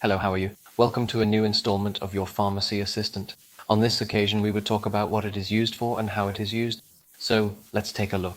Hello, how are you? Welcome to a new installment of your Pharmacy Assistant. On this occasion, we would talk about what it is used for and how it is used. So let's take a look.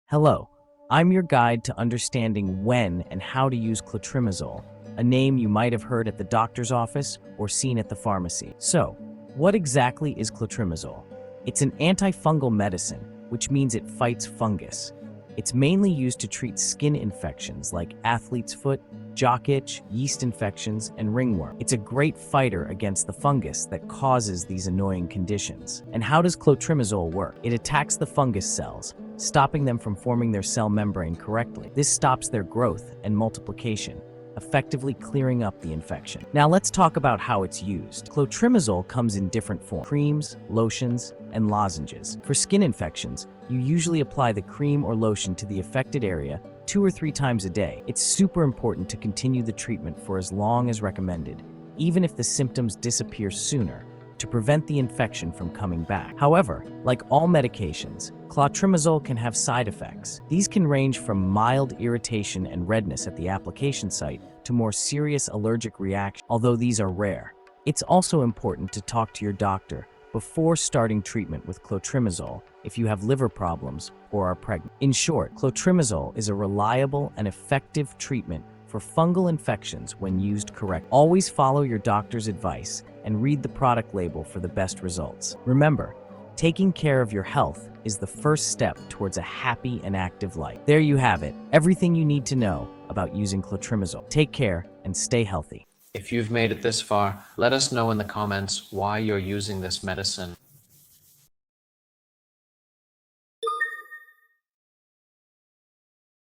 Hello, I'm your guide to understanding when and how to use clotrimazole, a name you might have heard at the doctor's office or seen at the pharmacy. So, what exactly is clotrimazole? It's an antifungal medicine, which means it fights fungus. It's mainly used to treat skin infections like athlete's foot, jock itch, yeast infections, and ringworm. It's a great fighter against the fungus that causes these annoying conditions. And how does clotrimazole work? It attacks the fungus cells, stopping them from forming their cell membrane correctly. This stops their growth and multiplication, effectively clearing up the infection. Now let's talk about how it's used. Clotrimazole comes in different forms: creams, lotions, and lozenges. For skin infections, you usually apply the cream or lotion to the affected area 2 or 3 times a day. It's super important to continue the treatment for as long as recommended, even if the symptoms disappear sooner, to prevent the infection from coming back. However, like all medications, clotrimazole can have side effects. These can range from mild irritation and redness at the application site to more serious allergic reactions, although these are rare. It's also important to talk to your doctor before starting treatment with clotrimazole if you have liver problems or are pregnant. In short, clotrimazole is a reliable and effective treatment for fungal infections when used correctly. Always follow your doctor's advice and read the product label for the best results. Remember, taking care of your health is the first step towards a happy and active life. There you have it, everything you need to know about using clotrimazole. Take care and stay healthy. If you've made it this far, let us know in the comments why you're using this medicine.